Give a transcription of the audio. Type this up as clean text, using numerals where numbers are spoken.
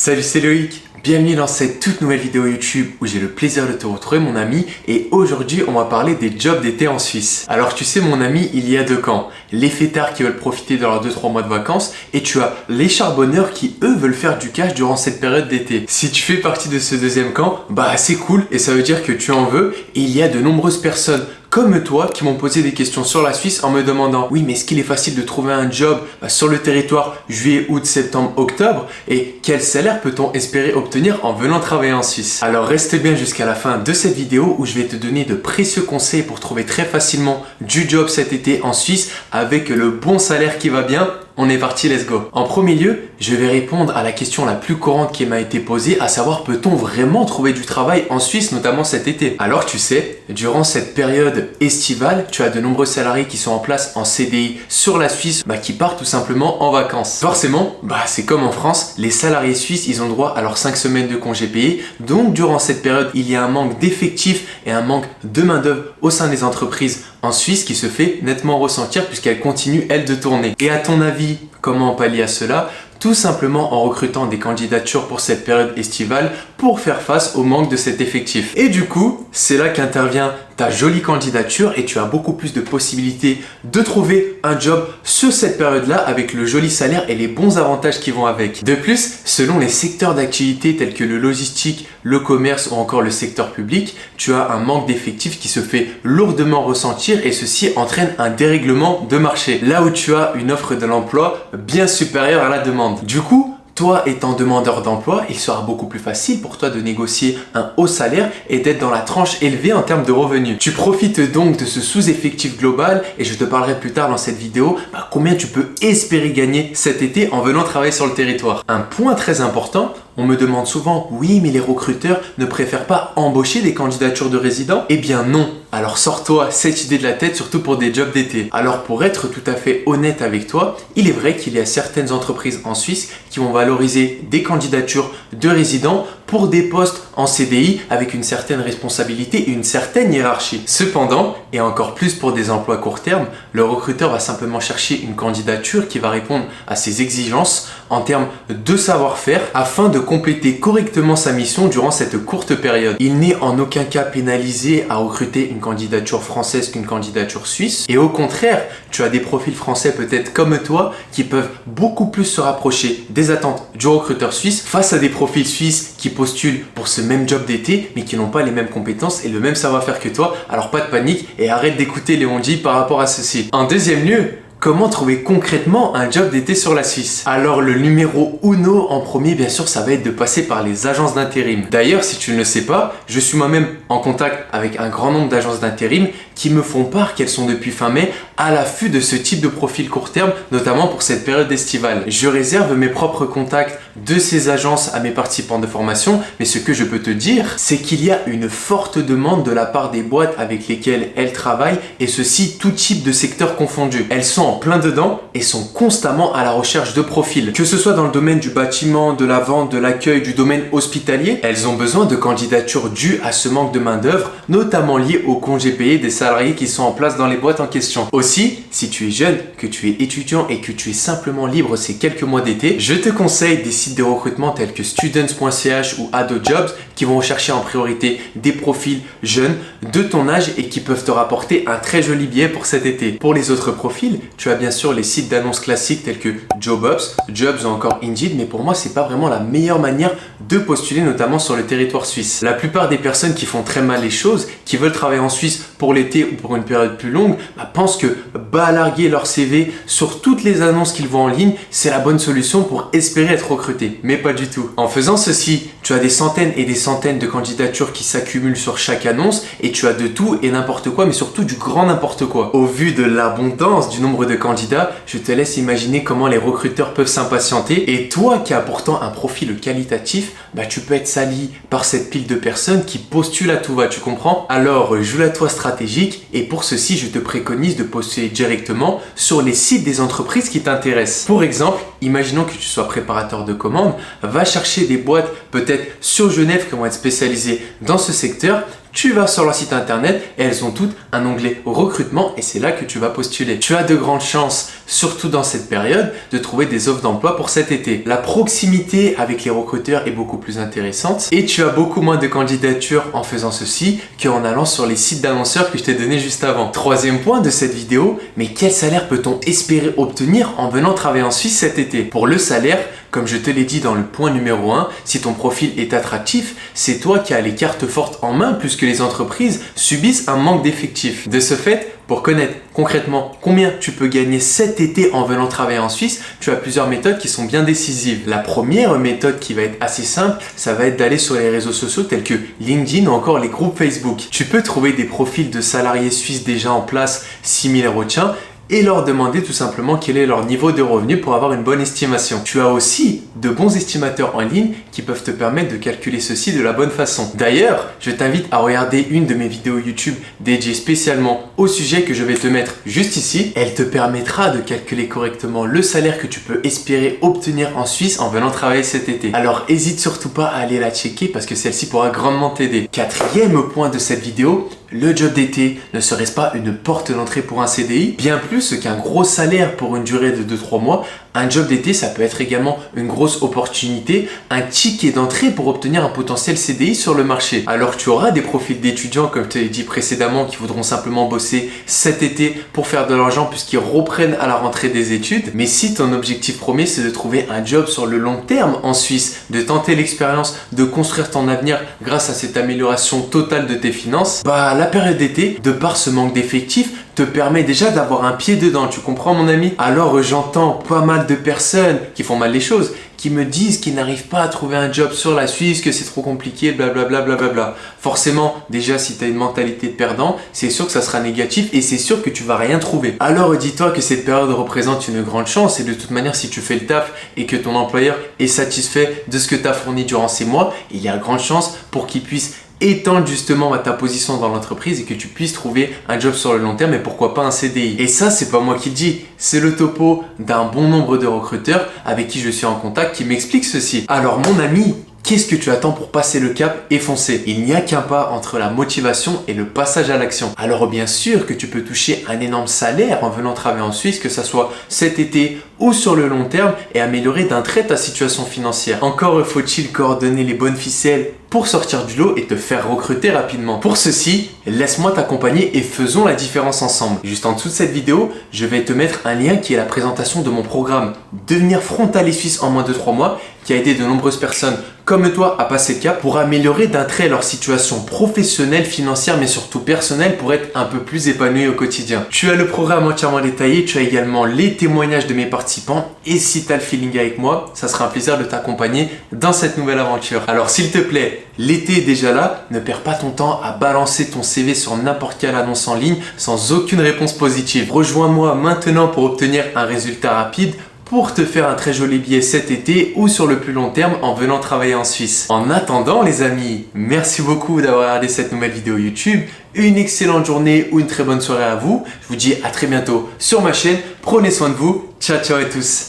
Salut, c'est Loïc. Bienvenue dans cette toute nouvelle vidéo YouTube où j'ai le plaisir de te retrouver mon ami, et aujourd'hui on va parler des jobs d'été en Suisse. Alors tu sais mon ami, il y a deux camps, les fêtards qui veulent profiter de leurs 2-3 mois de vacances et tu as les charbonneurs qui eux veulent faire du cash durant cette période d'été. Si tu fais partie de ce deuxième camp, bah c'est cool et ça veut dire que tu en veux, et il y a de nombreuses personnes comme toi qui m'ont posé des questions sur la Suisse en me demandant oui mais est-ce qu'il est facile de trouver un job sur le territoire juillet, août, septembre, octobre, et quel salaire peut-on espérer obtenir en venant travailler en Suisse? Alors reste bien jusqu'à la fin de cette vidéo où je vais te donner de précieux conseils pour trouver très facilement du job cet été en Suisse avec le bon salaire qui va bien. On est parti, let's go. En premier lieu, je vais répondre à la question la plus courante qui m'a été posée, à savoir peut-on vraiment trouver du travail en Suisse, notamment cet été? Alors tu sais, durant cette période estivale, tu as de nombreux salariés qui sont en place en CDI sur la Suisse, qui partent tout simplement en vacances. Forcément, c'est comme en France, les salariés suisses, ils ont droit à leurs 5 semaines de congés payés. Donc durant cette période, il y a un manque d'effectifs et un manque de main-d'œuvre au sein des entreprises en Suisse qui se fait nettement ressentir puisqu'elle continue, elle, de tourner. Et à ton avis, comment pallier à cela? Tout simplement en recrutant des candidatures pour cette période estivale pour faire face au manque de cet effectif. Et du coup, c'est là qu'intervient ta jolie candidature et tu as beaucoup plus de possibilités de trouver un job sur cette période-là avec le joli salaire et les bons avantages qui vont avec. De plus, selon les secteurs d'activité tels que le logistique, le commerce ou encore le secteur public, tu as un manque d'effectifs qui se fait lourdement ressentir et ceci entraîne un dérèglement de marché. Là où tu as une offre de l'emploi bien supérieure à la demande. Du coup, toi étant demandeur d'emploi, il sera beaucoup plus facile pour toi de négocier un haut salaire et d'être dans la tranche élevée en termes de revenus. Tu profites donc de ce sous-effectif global et je te parlerai plus tard dans cette vidéo combien tu peux espérer gagner cet été en venant travailler sur le territoire. Un point très important, on me demande souvent « Oui, mais les recruteurs ne préfèrent pas embaucher des candidatures de résidents ?» Eh bien non. Alors sors-toi cette idée de la tête, surtout pour des jobs d'été. Alors pour être tout à fait honnête avec toi, il est vrai qu'il y a certaines entreprises en Suisse qui vont valoriser des candidatures de résidents pour des postes en CDI avec une certaine responsabilité et une certaine hiérarchie. Cependant, et encore plus pour des emplois court terme, le recruteur va simplement chercher une candidature qui va répondre à ses exigences en termes de savoir-faire afin de compléter correctement sa mission durant cette courte période. Il n'est en aucun cas pénalisé à recruter une candidature française qu'une candidature suisse. Et au contraire, tu as des profils français peut-être comme toi qui peuvent beaucoup plus se rapprocher des attentes du recruteur suisse face à des profils suisses qui postulent pour ce même job d'été mais qui n'ont pas les mêmes compétences et le même savoir-faire que toi. Alors pas de panique et arrête d'écouter Léon G par rapport à ceci. En deuxième lieu, comment trouver concrètement un job d'été sur la Suisse? Alors le numéro uno en premier, bien sûr, ça va être de passer par les agences d'intérim. D'ailleurs, si tu ne le sais pas, je suis moi-même en contact avec un grand nombre d'agences d'intérim qui me font part qu'elles sont depuis fin mai à l'affût de ce type de profil court terme, notamment pour cette période estivale. Je réserve mes propres contacts de ces agences à mes participants de formation, mais ce que je peux te dire, c'est qu'il y a une forte demande de la part des boîtes avec lesquelles elles travaillent, et ceci tout type de secteur confondu. Elles sont en plein dedans et sont constamment à la recherche de profils. Que ce soit dans le domaine du bâtiment, de la vente, de l'accueil, du domaine hospitalier, elles ont besoin de candidatures dues à ce manque de main d'œuvre, notamment lié aux congés payés des salariés qui sont en place dans les boîtes en question. Aussi, si tu es jeune, que tu es étudiant et que tu es simplement libre ces quelques mois d'été, je te conseille des sites de recrutement tels que students.ch ou AdoJobs qui vont rechercher en priorité des profils jeunes de ton âge et qui peuvent te rapporter un très joli billet pour cet été. Pour les autres profils, tu as bien sûr les sites d'annonces classiques tels que JobUps, Jobs ou encore Indeed, mais pour moi, c'est pas vraiment la meilleure manière de postuler, notamment sur le territoire suisse. La plupart des personnes qui font très mal les choses, qui veulent travailler en Suisse pour l'été ou pour une période plus longue, pensent que balarguer leur CV sur toutes les annonces qu'ils voient en ligne, c'est la bonne solution pour espérer être recruté. Mais pas du tout. En faisant ceci, tu as des centaines et des centaines de candidatures qui s'accumulent sur chaque annonce et tu as de tout et n'importe quoi, mais surtout du grand n'importe quoi. Au vu de l'abondance du nombre de candidats, je te laisse imaginer comment les recruteurs peuvent s'impatienter, et toi qui as pourtant un profil qualitatif, tu peux être sali par cette pile de personnes qui postulent à tout va, tu comprends? Alors joue la toi stratégique, et pour ceci je te préconise de postuler directement sur les sites des entreprises qui t'intéressent. Pour exemple, imaginons que tu sois préparateur de commandes, va chercher des boîtes peut-être sur Genève qui vont être spécialisées dans ce secteur tu vas sur leur site internet et elles ont toutes un onglet recrutement et c'est là que tu vas postuler. Tu as de grandes chances, surtout dans cette période, de trouver des offres d'emploi pour cet été. La proximité avec les recruteurs est beaucoup plus intéressante et tu as beaucoup moins de candidatures en faisant ceci qu'en allant sur les sites d'annonceurs que je t'ai donné juste avant. Troisième point de cette vidéo, mais quel salaire peut-on espérer obtenir en venant travailler en Suisse cet été? Pour le salaire, comme je te l'ai dit dans le point numéro 1, si ton profil est attractif, c'est toi qui as les cartes fortes en main puisque les entreprises subissent un manque d'effectifs. De ce fait, pour connaître concrètement combien tu peux gagner cet été en venant travailler en Suisse, tu as plusieurs méthodes qui sont bien décisives. La première méthode qui va être assez simple, ça va être d'aller sur les réseaux sociaux tels que LinkedIn ou encore les groupes Facebook. Tu peux trouver des profils de salariés suisses déjà en place similaires aux tiens et leur demander tout simplement quel est leur niveau de revenu pour avoir une bonne estimation. Tu as aussi de bons estimateurs en ligne qui peuvent te permettre de calculer ceci de la bonne façon. D'ailleurs, je t'invite à regarder une de mes vidéos YouTube dédiée spécialement au sujet que je vais te mettre juste ici. Elle te permettra de calculer correctement le salaire que tu peux espérer obtenir en Suisse en venant travailler cet été. Alors, n'hésite surtout pas à aller la checker parce que celle-ci pourra grandement t'aider. Quatrième point de cette vidéo, le job d'été ne serait-ce pas une porte d'entrée pour un CDI? Bien plus qu'un gros salaire pour une durée de 2-3 mois, un job d'été, ça peut être également une grosse opportunité, un ticket d'entrée pour obtenir un potentiel CDI sur le marché. Alors tu auras des profils d'étudiants, comme je te l'ai dit précédemment, qui voudront simplement bosser cet été pour faire de l'argent puisqu'ils reprennent à la rentrée des études. Mais si ton objectif premier, c'est de trouver un job sur le long terme en Suisse, de tenter l'expérience, de construire ton avenir grâce à cette amélioration totale de tes finances, bah la période d'été, de par ce manque d'effectifs, te permet déjà d'avoir un pied dedans, tu comprends mon ami? Alors j'entends pas mal de personnes qui font mal les choses, qui me disent qu'ils n'arrivent pas à trouver un job sur la Suisse, que c'est trop compliqué, blablabla, blablabla. Forcément, déjà si tu as une mentalité de perdant, c'est sûr que ça sera négatif et c'est sûr que tu vas rien trouver. Alors dis-toi que cette période représente une grande chance et de toute manière si tu fais le taf et que ton employeur est satisfait de ce que tu as fourni durant ces mois, il y a grande chance pour qu'il puisse étendre justement ta position dans l'entreprise et que tu puisses trouver un job sur le long terme et pourquoi pas un CDI. Et ça, c'est pas moi qui le dis, c'est le topo d'un bon nombre de recruteurs avec qui je suis en contact qui m'expliquent ceci. Alors mon ami, qu'est-ce que tu attends pour passer le cap et foncer? Il n'y a qu'un pas entre la motivation et le passage à l'action. Alors bien sûr que tu peux toucher un énorme salaire en venant travailler en Suisse, que ça soit cet été ou sur le long terme et améliorer d'un trait ta situation financière. Encore faut-il coordonner les bonnes ficelles pour sortir du lot et te faire recruter rapidement. Pour ceci, laisse-moi t'accompagner et faisons la différence ensemble. Juste en dessous de cette vidéo, je vais te mettre un lien qui est la présentation de mon programme Devenir frontalier suisse en moins de 3 mois qui a aidé de nombreuses personnes comme toi à passer le cap pour améliorer d'un trait leur situation professionnelle, financière mais surtout personnelle pour être un peu plus épanoui au quotidien. Tu as le programme entièrement détaillé, tu as également les témoignages de mes participants et si tu as le feeling avec moi, ça sera un plaisir de t'accompagner dans cette nouvelle aventure. Alors s'il te plaît, l'été est déjà là, ne perds pas ton temps à balancer ton CV sur n'importe quelle annonce en ligne sans aucune réponse positive. Rejoins-moi maintenant pour obtenir un résultat rapide pour te faire un très joli billet cet été ou sur le plus long terme en venant travailler en Suisse. En attendant les amis, merci beaucoup d'avoir regardé cette nouvelle vidéo YouTube. Une excellente journée ou une très bonne soirée à vous. Je vous dis à très bientôt sur ma chaîne. Prenez soin de vous. Ciao ciao à tous.